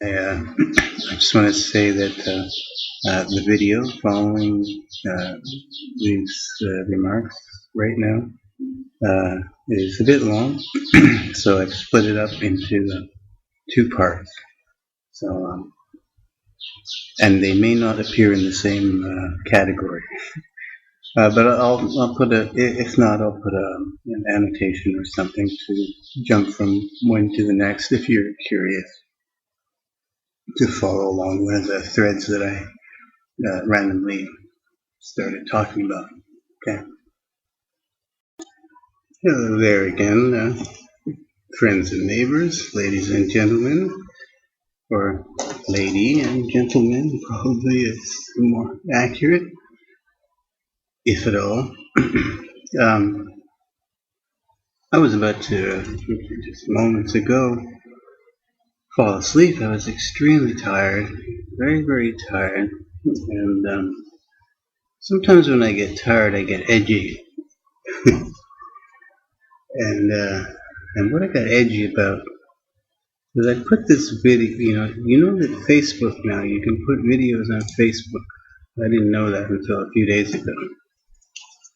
I just want to say that the video following these remarks right now is a bit long, so I've split it up into two parts. So, and they may not appear in the same category. But I'll put if not, I'll put an annotation or something to jump from one to the next if you're curious to follow along one of the threads that I randomly started talking about. Okay. Hello there again, friends and neighbors, ladies and gentlemen, or lady and gentleman, probably is more accurate, if at all. I was about to, just moments ago, fall asleep. I was extremely tired, very, very tired, and sometimes when I get tired, I get edgy. And what I got edgy about was I put this video, you know that Facebook now, you can put videos on Facebook. I didn't know that until a few days ago.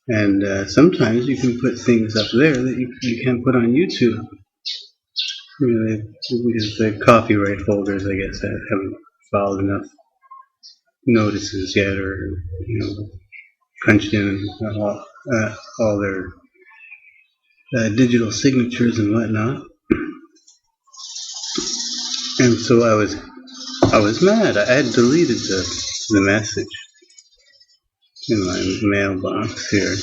And sometimes you can put things up there that you can't put on YouTube. Because the copyright holders, I guess, haven't filed enough notices yet, or punched in all their digital signatures and whatnot. And so I was mad. I had deleted the message in my mailbox here.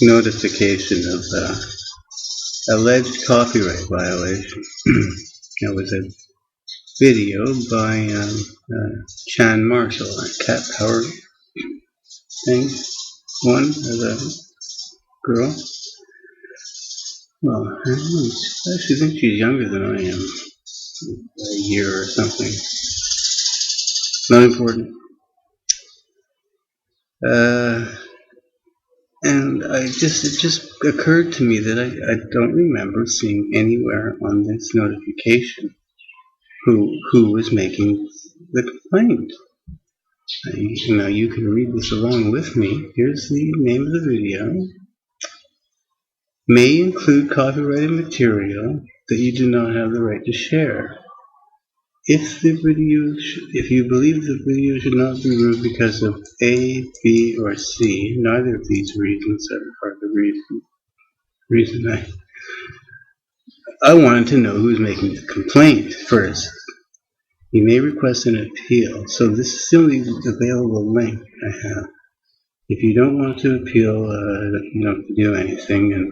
Notification of alleged copyright violation. That was a video by Chan Marshall, a cat power thing. One as a girl. Well, I actually think she's younger than I am. A year or something. Not important. And it just occurred to me that I don't remember seeing anywhere on this notification who was making the complaint. Now you can read this along with me. Here's the name of the video. May include copyrighted material that you do not have the right to share. If you believe the video should not be removed because of A, B, or C, neither of these reasons are the reason I wanted to know who was making the complaint first. You may request an appeal. So this is the only available link I have. If you don't want to appeal, you don't have to do anything, and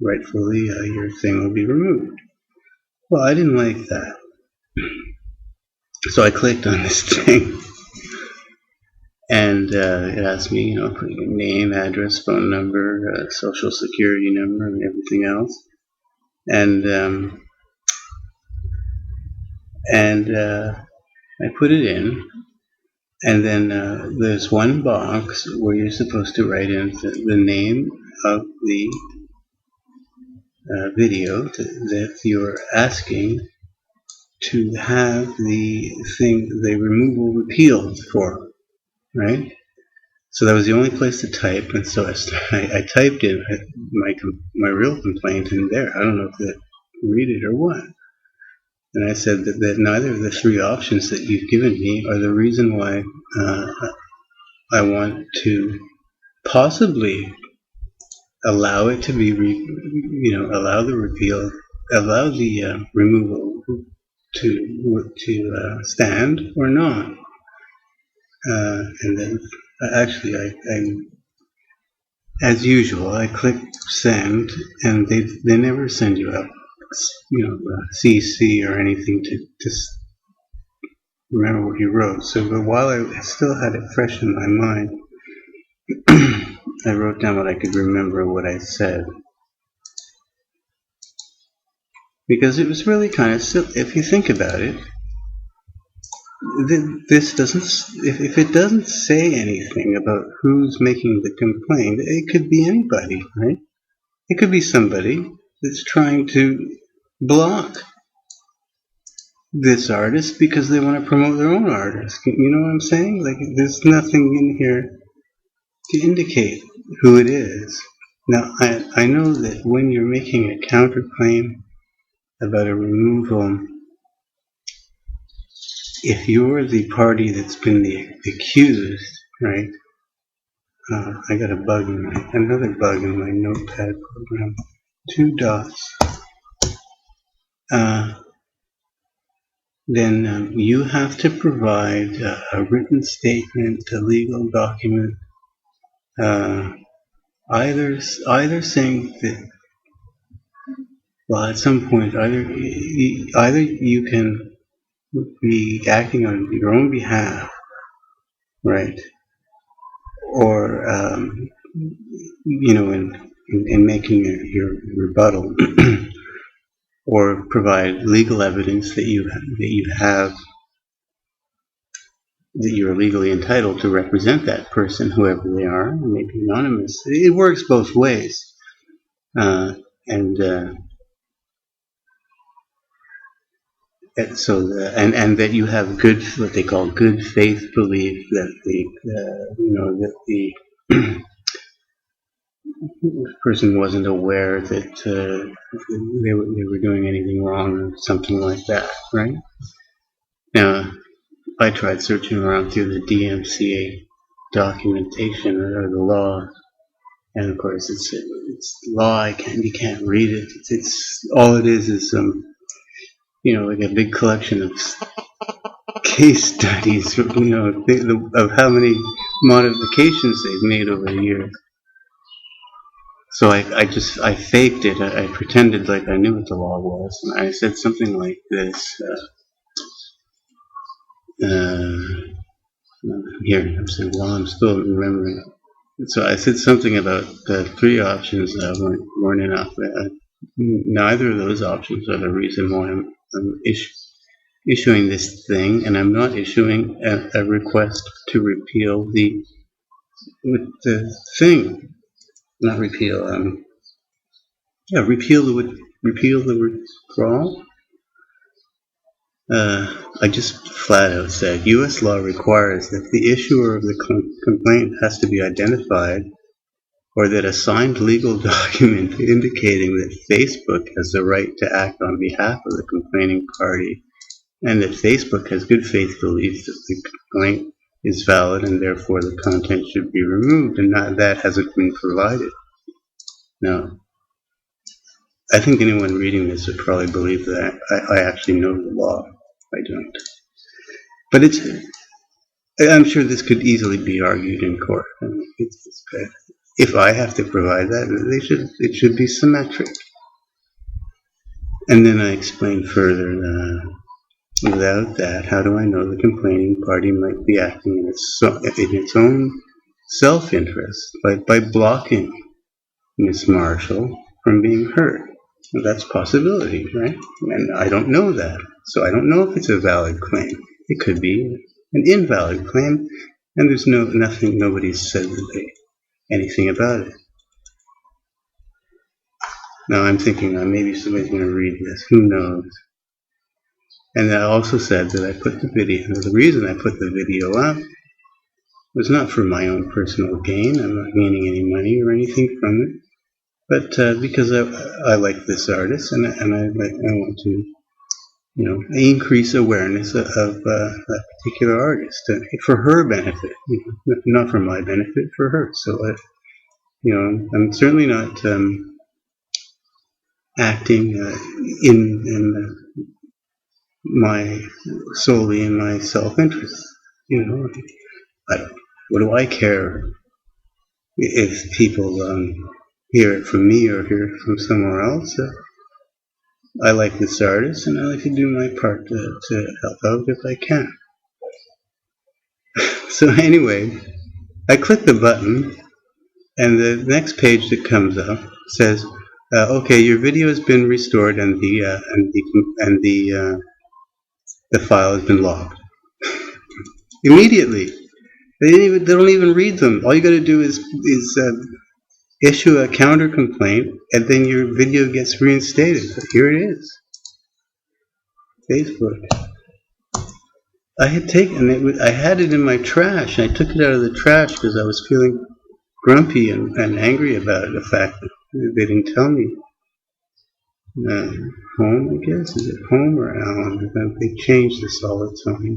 rightfully your thing will be removed. Well, I didn't like that. So I clicked on this thing, and it asked me, put your name, address, phone number, social security number, and everything else. And I put it in, and then there's one box where you're supposed to write in the name of the video that you're asking to have the removal repealed for, right? So that was the only place to type, and so I typed in my real complaint in there. I don't know if they read it or what. And I said that neither of the three options that you've given me are the reason why I want to possibly allow it to be, allow the removal to stand or not. And then actually I as usual, I clicked send, and they never send you a CC or anything to remember what you wrote. So, but while I still had it fresh in my mind, I wrote down what I could remember what I said. Because it was really kind of silly. If you think about it, this doesn't, if it doesn't say anything about who's making the complaint, it could be anybody, right? It could be somebody that's trying to block this artist because they want to promote their own artist. You know what I'm saying? Like, there's nothing in here to indicate who it is. Now, I know that when you're making a counterclaim about a removal, if you're the party that's been the accused, right? I got another bug in my notepad program. 2 dots. Then you have to provide a written statement, a legal document, either saying that, well, at some point, either you can be acting on your own behalf, right, or in making your rebuttal, or provide legal evidence that you have that you're legally entitled to represent that person, whoever they are, maybe anonymous. It works both ways, and so that you have what they call good faith belief that the person wasn't aware that they were doing anything wrong or something like that, right? Now, I tried searching around through the DMCA documentation or the law, and of course it's law. You can't read it. It's all it is like a big collection of case studies, of how many modifications they've made over the years. So I faked it. I pretended like I knew what the law was, and I said something like this. Here, I'm saying, well, I'm still remembering. So I said something about the 3 options weren't enough. Neither of those options are the reason why I'm issuing this thing, and I'm not issuing a request to repeal the thing. Not repeal. Repeal the withdrawal. I just flat out said U.S. law requires that the issuer of the complaint has to be identified, or that a signed legal document indicating that Facebook has the right to act on behalf of the complaining party, and that Facebook has good faith belief that the complaint is valid and therefore the content should be removed, and that hasn't been provided. Now, I think anyone reading this would probably believe that I actually know the law. I don't. But I'm sure this could easily be argued in court. If I have to provide that, it should be symmetric. And then I explained further, without that, how do I know the complaining party might be acting in its own self-interest by blocking Miss Marshall from being heard? Well, that's a possibility, right? And I don't know that. So I don't know if it's a valid claim. It could be an invalid claim, and there's nobody's said anything about it. Now I'm thinking maybe somebody's going to read this. Who knows? And I also said that I put the video. The reason I put the video up was not for my own personal gain. I'm not gaining any money or anything from it, but because I like this artist, and I want to, increase awareness of that particular artist for her benefit, not for my benefit, for her. So, I'm certainly not acting solely in my self-interest. What do I care if people hear it from me or hear it from somewhere else? I like this artist, and I like to do my part to help out if I can. So anyway, I click the button, and the next page that comes up says, "Okay, your video has been restored, and the file has been logged." Immediately, they don't even read them. All you got to do is issue a counter complaint, and then your video gets reinstated. Here it is. Facebook. I had taken it. I had it in my trash. I took it out of the trash because I was feeling grumpy and angry about it. The fact that they didn't tell me. Home, I guess. Is it home or Alan? They change this all the time.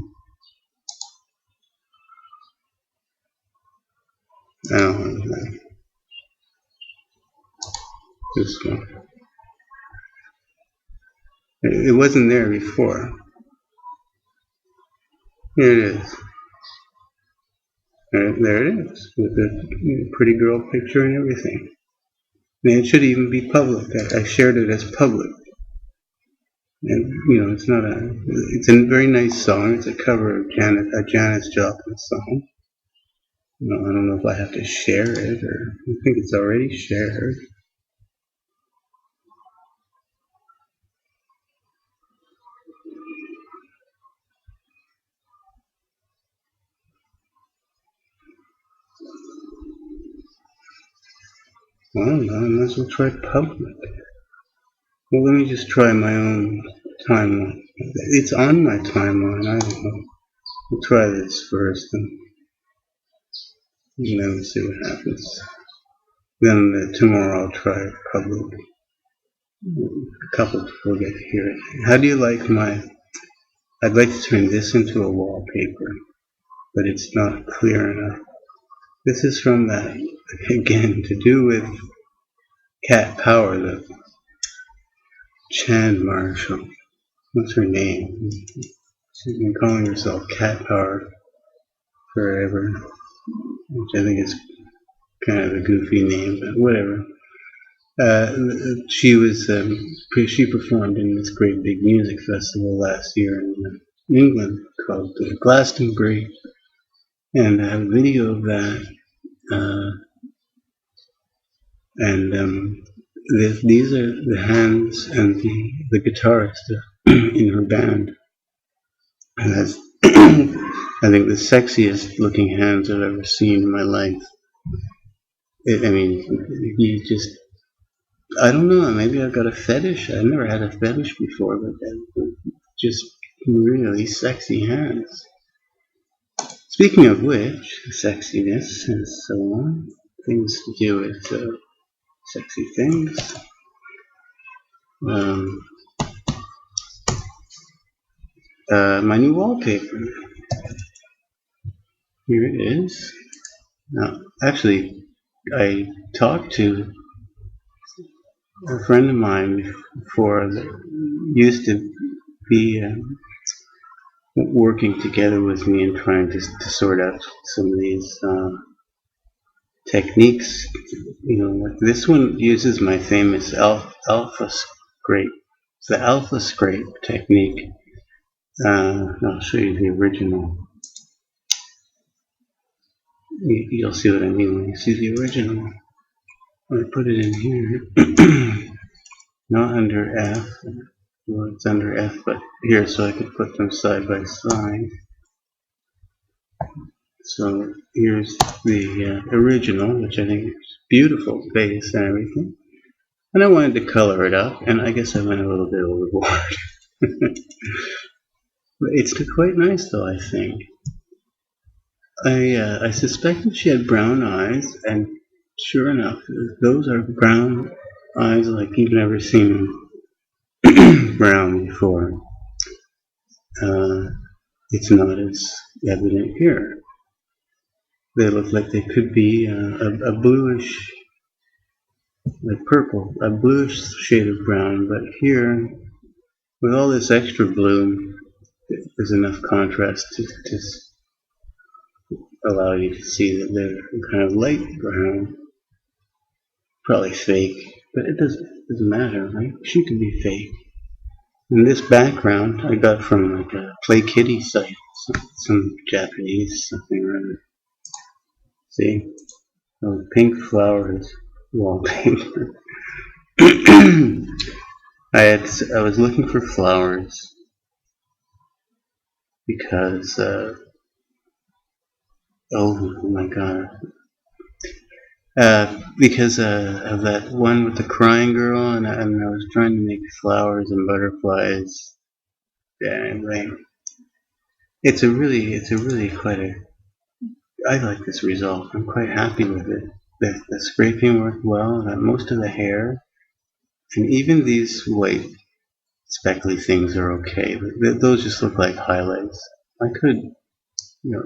Alan. This one. It wasn't there before. Here it is. There it is, with the pretty girl picture and everything. And it should even be public. I shared it as public. And, it's not it's a very nice song. It's a cover of a Janis Joplin song. I don't know if I have to share it, or I think it's already shared. Well, I might as well try public. Well, let me just try my own timeline. It's on my timeline. I don't know. We'll try this first, and then we'll see what happens. Then tomorrow I'll try it public. A couple people get to hear it. How do you like I'd like to turn this into a wallpaper, but it's not clear enough. This is from that, again, to do with Cat Power, the Chan Marshall. What's her name? She's been calling herself Cat Power forever, which I think is kind of a goofy name, but whatever. She performed in this great big music festival last year in England called Glastonbury, and I have a video of that. These are the hands and the guitarist in her band. And that's, I think, the sexiest looking hands I've ever seen in my life. I don't know, maybe I've got a fetish. I've never had a fetish before, but just really sexy hands. Speaking of which, sexiness and so on, things to do with sexy things. My new wallpaper. Here it is. Now, actually, I talked to a friend of mine before that used to be working together with me and trying to sort out some of these techniques. Like this one uses my famous alpha scrape. It's the alpha scrape technique. I'll show you the original. You'll see what I mean when you see the original. I put it in here. Not under F. Well, it's under F, but here, so I can put them side by side. So here's the original, which I think is beautiful, base and everything. And I wanted to color it up, and I guess I went a little bit overboard. But it's quite nice, though, I think. I suspected she had brown eyes, and sure enough, those are brown eyes like you've never seen brown before. It's not as evident here. They look like they could be a bluish, like purple, a bluish shade of brown, but here, with all this extra blue, there's enough contrast to allow you to see that they're kind of light brown. Probably fake, but it doesn't matter, right? She could be fake. And this background I got from like a Play Kitty site, some Japanese something or other. See? Those pink flowers wallpaper. I was looking for flowers because oh my god. Because of that one with the crying girl, and I was trying to make flowers and butterflies Yeah, anyway, it's a really quite a. I like this result. I'm quite happy with it. The scraping worked well. Most of the hair and even these white speckly things are okay. But those just look like highlights. I could,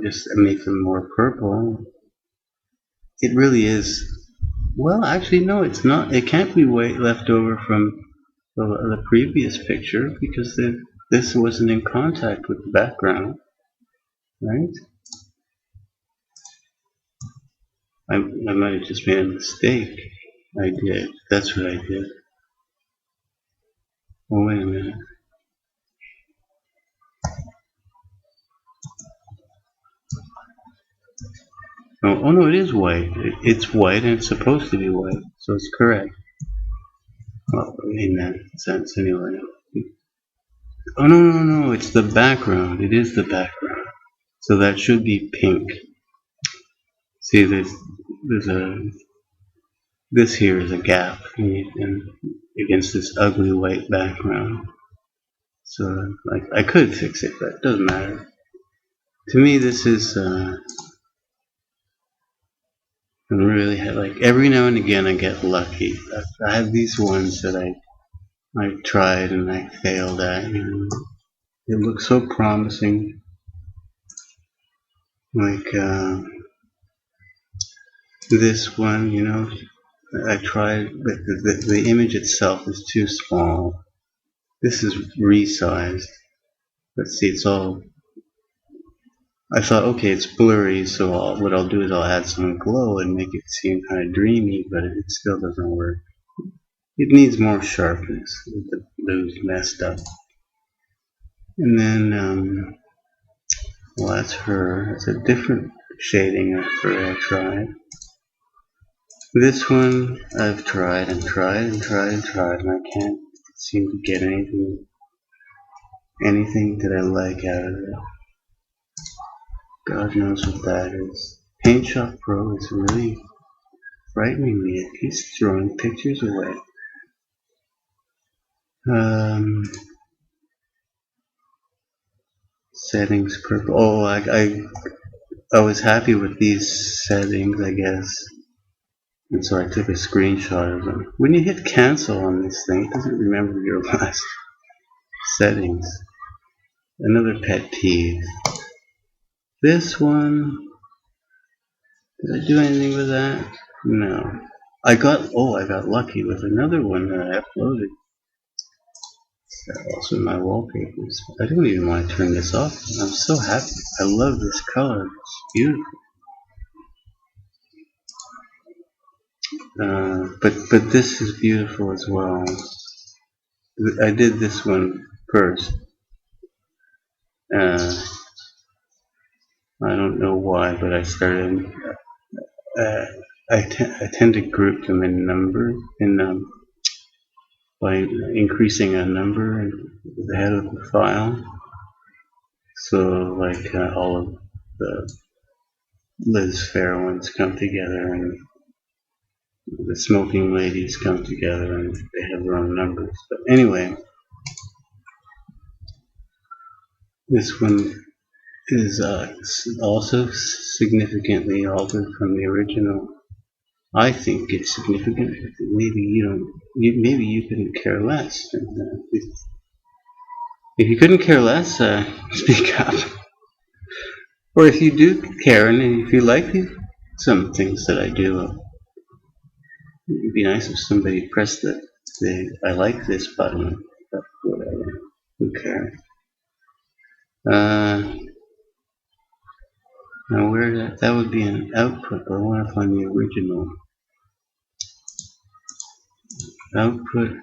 just make them more purple. It really is. Well, actually, no, it's not. It can't be white left over from the previous picture because this wasn't in contact with the background, right? I might have just made a mistake. I did. That's what I did. Oh, wait a minute. Oh no, it is white. It's white and it's supposed to be white, so it's correct. Well, in that sense, anyway. Oh no, no, no! It's the background. It is the background. So that should be pink. See, there's a this here is a gap and against this ugly white background. So like I could fix it, but it doesn't matter. To me, this is really like every now and again I get lucky. I have these ones that I tried and I failed at. It looks so promising. Like this one, I tried, but the image itself is too small. This is resized. Let's see, it's all. I thought, okay, it's blurry, so what I'll do is I'll add some glow and make it seem kind of dreamy, but it still doesn't work. It needs more sharpness. The blue's messed up. And then, well, that's her. It's a different shading of her I tried. This one I've tried and tried and tried and tried, and I can't seem to get anything that I like out of it. God knows what that is. Paint Shop Pro is really frightening me. It keeps throwing pictures away. Settings purple. Oh, I was happy with these settings, I guess. And so I took a screenshot of them. When you hit cancel on this thing, it doesn't remember your last settings. Another pet peeve. This one, did I do anything with that? No. I got lucky with another one that I uploaded. Also my wallpapers. I don't even want to turn this off. I'm so happy. I love this color. It's beautiful. But this is beautiful as well. I did this one first. I don't know why, but I started. I tend to group them in number by increasing a number at the head of the file. So like all of the Liz Fair ones come together and the smoking ladies come together and they have their own numbers. But anyway, this one is also significantly altered from the original. I think it's significant. Maybe you don't. Maybe you couldn't care less. If you couldn't care less, speak up. Or if you do care and if you like some things that I do, it'd be nice if somebody pressed the I like this button. But whatever. Who cares? Now where that would be an output, but I want to find the original output.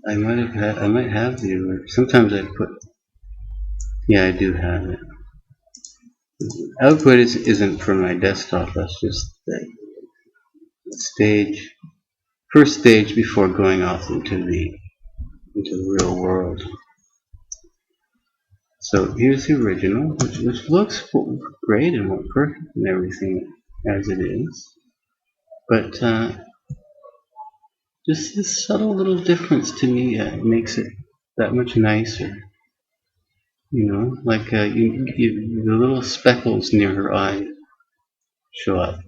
I might have the. Sometimes I put. Yeah, I do have it. Output isn't for my desktop. That's just the stage, first stage before going off into the real world. So here's the original, which looks great and perfect and everything as it is, but just this subtle little difference to me makes it that much nicer. Like the little speckles near her eye show up,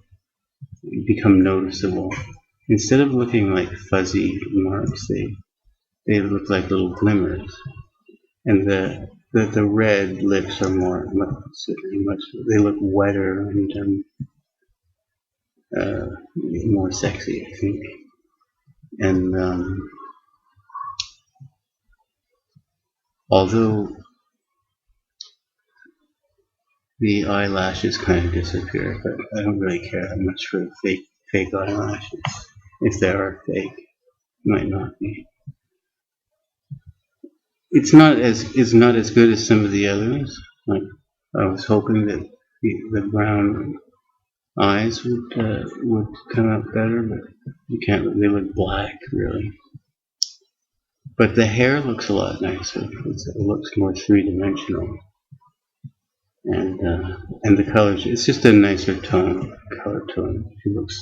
become noticeable. Instead of looking like fuzzy marks, they look like little glimmers. And the red lips are much they look wetter and more sexy, I think. And although the eyelashes kind of disappear, but I don't really care that much for fake eyelashes. If they are fake, might not be. It's not as good as some of the others. Like I was hoping that the brown eyes would come out better, but you can't. They look black, really. But the hair looks a lot nicer. It looks more three-dimensional, and the colors. It's just a nicer color tone. She looks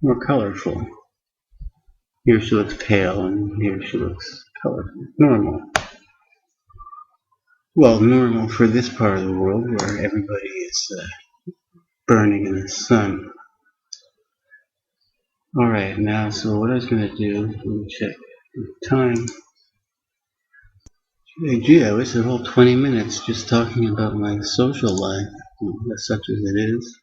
more colorful. Here she looks pale, and here she looks colorful. Normal. Well, normal for this part of the world where everybody is burning in the sun. Alright, now, so what I was going to do, let me check the time. Hey, gee, I wasted a whole 20 minutes just talking about my social life, such as it is.